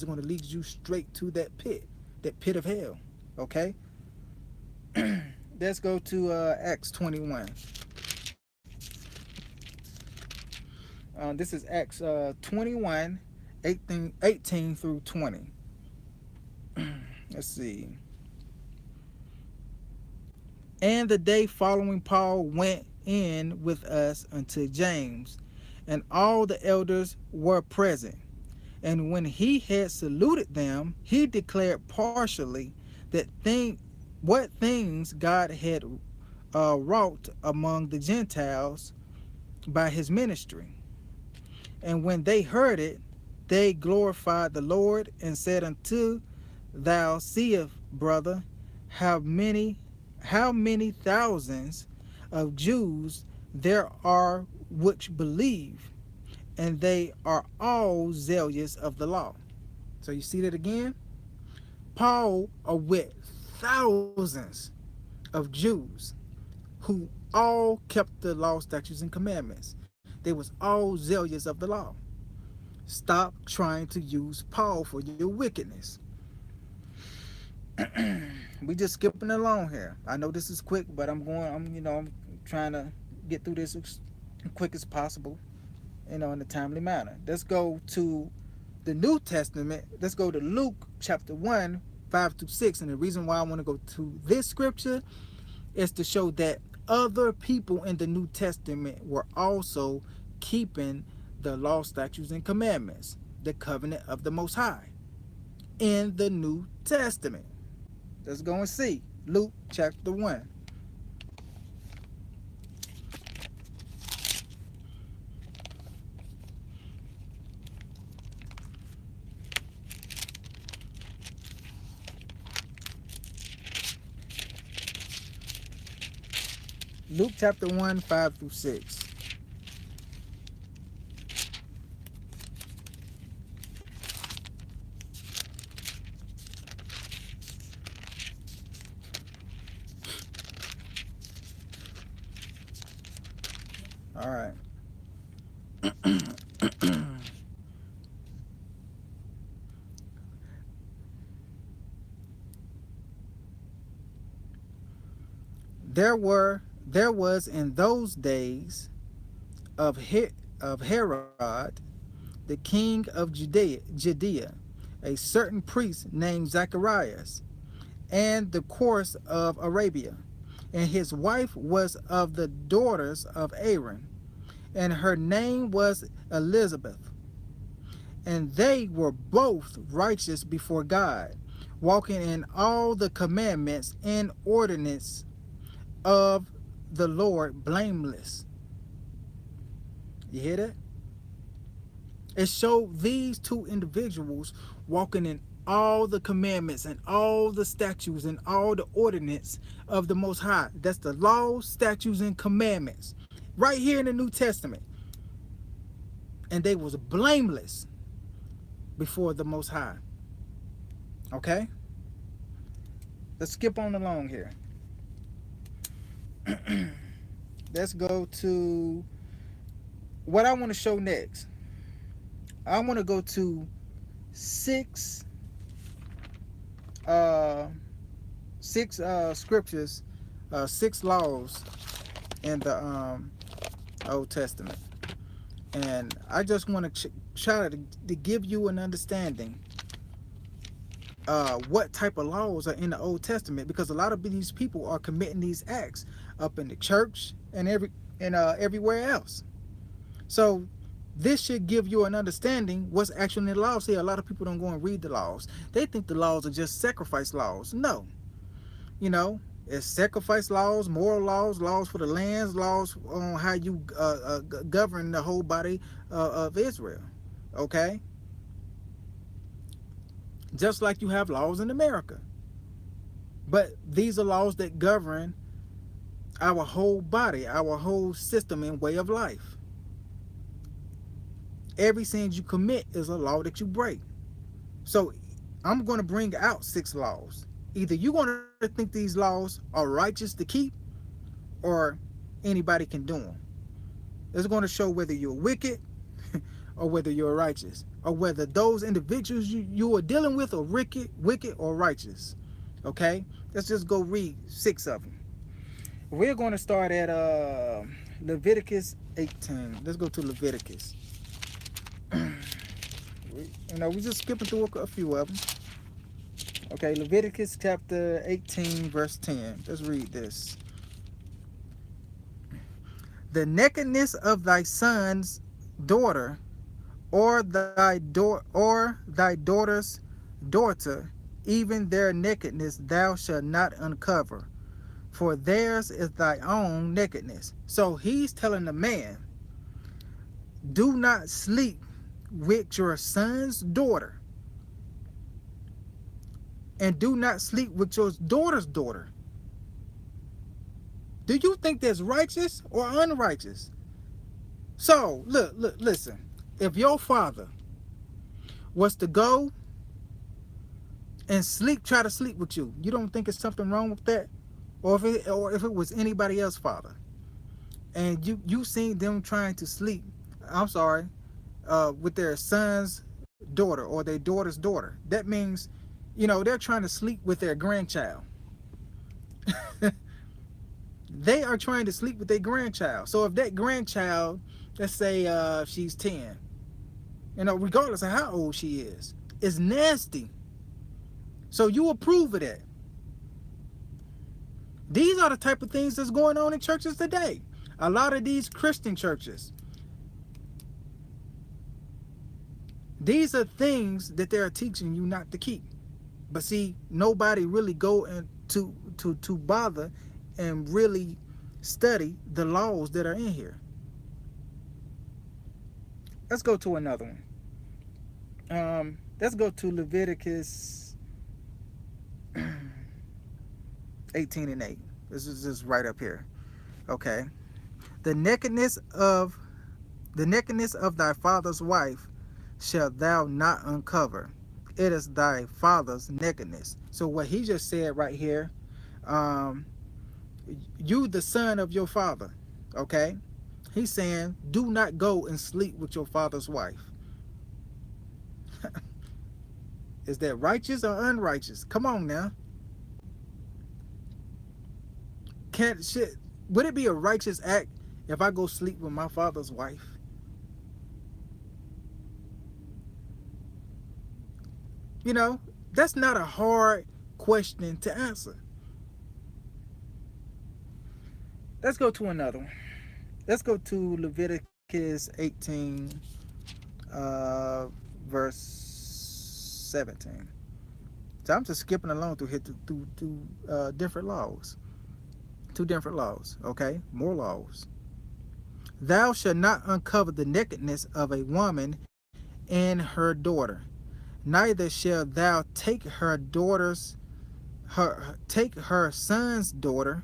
going to lead you straight to that pit of hell. Okay? Let's go to Acts 21. This is Acts 21, 18 through 20. Let's see. And the day following, Paul went in with us unto James, and all the elders were present. And when he had saluted them, he declared partially what things God had wrought among the Gentiles by his ministry. And when they heard it, they glorified the Lord and said unto, Thou seest, brother, how many thousands of Jews there are which believe, and they are all zealous of the law. So you see that again? Paul are with thousands of Jews who all kept the law, statutes, and commandments. They was all zealous of the law. Stop trying to use Paul for your wickedness. We just skipping along here. I know this is quick, but I'm trying to get through this as quick as possible, in a timely manner. Let's go to the New Testament. Let's go to Luke chapter 1, 5 through 6. And the reason why I want to go to this scripture is to show that other people in the New Testament were also keeping the law, statutes, and commandments, the covenant of the Most High, in the New Testament. Let's go and see. Luke chapter 1. Luke chapter 1, 5 through 6. All right. There was in those days of Herod, the king of Judea, a certain priest named Zacharias, and the course of Arabia, and his wife was of the daughters of Aaron, and her name was Elizabeth. And they were both righteous before God, walking in all the commandments and ordinance of the Lord blameless. You hear that? It showed these two individuals walking in all the commandments and all the statutes and all the ordinance of the Most High. That's the law, statutes, and commandments. Right here in the New Testament. And they was blameless before the Most High. Okay? Let's skip on along here. Let's go to what I want to show next. I want to go to six scriptures, six laws in the Old Testament, and I just want to try to give you an understanding what type of laws are in the Old Testament, because a lot of these people are committing these acts up in the church and everywhere else. So this should give you an understanding what's actually in the laws. See, a lot of people don't go and read the laws. They think the laws are just sacrifice laws. No, it's sacrifice laws, moral laws, laws for the lands, laws on how you govern the whole body of Israel. Okay, just like you have laws in America, but these are laws that govern our whole body, our whole system and way of life. Every sin you commit is a law that you break. So I'm going to bring out six laws. Either you're going to think these laws are righteous to keep, or anybody can do them. It's going to show whether you're wicked or whether you're righteous, or whether those individuals you are dealing with are wicked or righteous. Okay, let's just go read 6 of them. We're going to start at Leviticus 18. Let's go to Leviticus. We're just skipping through a few of them. Okay, Leviticus chapter 18, verse 10. Let's read this. The nakedness of thy son's daughter, or thy daughter's daughter, even their nakedness thou shalt not uncover, for theirs is thy own nakedness. So he's telling the man, do not sleep with your son's daughter, and do not sleep with your daughter's daughter. Do you think that's righteous or unrighteous? So look, listen. If your father was to go and try to sleep with you, you don't think it's something wrong with that? Or if it was anybody else's father, and you seen them trying to sleep, with their son's daughter or their daughter's daughter, that means, they're trying to sleep with their grandchild. They are trying to sleep with their grandchild. So if that grandchild, let's say she's 10, regardless of how old she is nasty. So you approve of that. These are the type of things that's going on in churches today. A lot of these Christian churches, these are things that they're teaching you not to keep. But see, nobody really go into to bother and really study the laws that are in here. Let's go to another one. Let's go to Leviticus 18 and 8. This is just right up here. Okay. The nakedness of thy father's wife shalt thou not uncover. It is thy father's nakedness. So what he just said right here, you the son of your father, okay? He's saying, do not go and sleep with your father's wife. Is that righteous or unrighteous? Come on now. Would it be a righteous act if I go sleep with my father's wife? That's not a hard question to answer. Let's go to another one. Let's go to Leviticus 18, verse 17. So I'm just skipping along through here through different laws. 2 different laws, okay? More laws. Thou shalt not uncover the nakedness of a woman and her daughter. Neither shalt thou take her son's daughter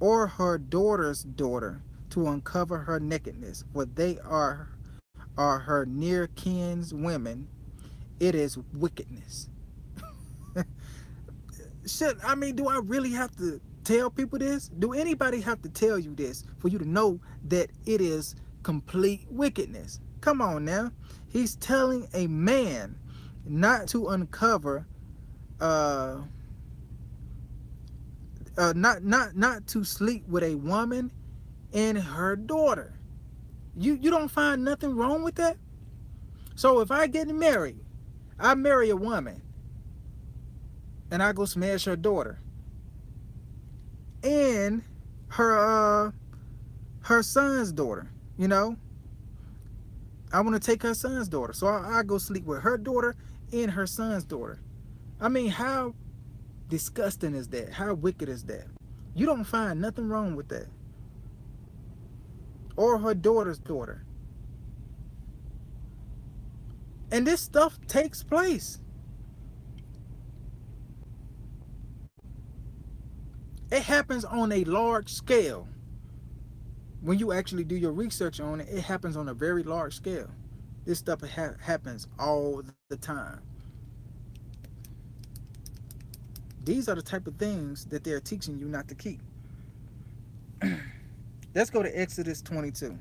or her daughter's daughter to uncover her nakedness, for they are her near kin's women. It is wickedness. Do I really have to tell people this? Do anybody have to tell you this for you to know that it is complete wickedness? Come on now. He's telling a man not to uncover, not to sleep with a woman and her daughter. You don't find nothing wrong with that? So if I get married, I marry a woman, and I go smash her daughter and her son's daughter, I want to take her son's daughter, so I go sleep with her daughter and her son's daughter. How disgusting is that? How wicked is that? You don't find nothing wrong with that. Or her daughter's daughter. And this stuff takes place. It happens on a large scale. When you actually do your research on it, it happens on a very large scale. This stuff happens all the time. These are the type of things that they're teaching you not to keep. Let's go to Exodus 22.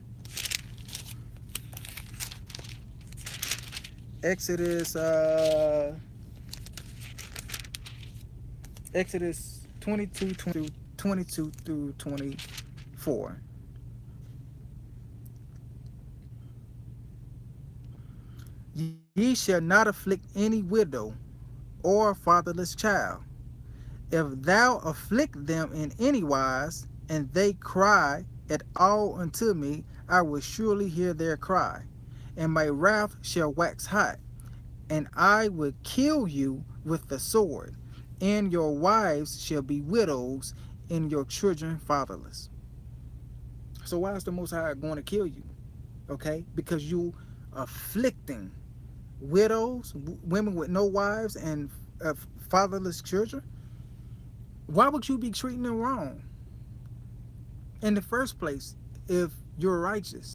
Exodus Exodus 22 through 24. Ye shall not afflict any widow or fatherless child. If thou afflict them in any wise, and they cry at all unto me, I will surely hear their cry, and my wrath shall wax hot, and I will kill you with the sword, and your wives shall be widows, and your children fatherless. So why is the Most High going to kill you? Okay, because you afflicting widows, women with no wives, and fatherless children. Why would you be treating them wrong in the first place if you're righteous?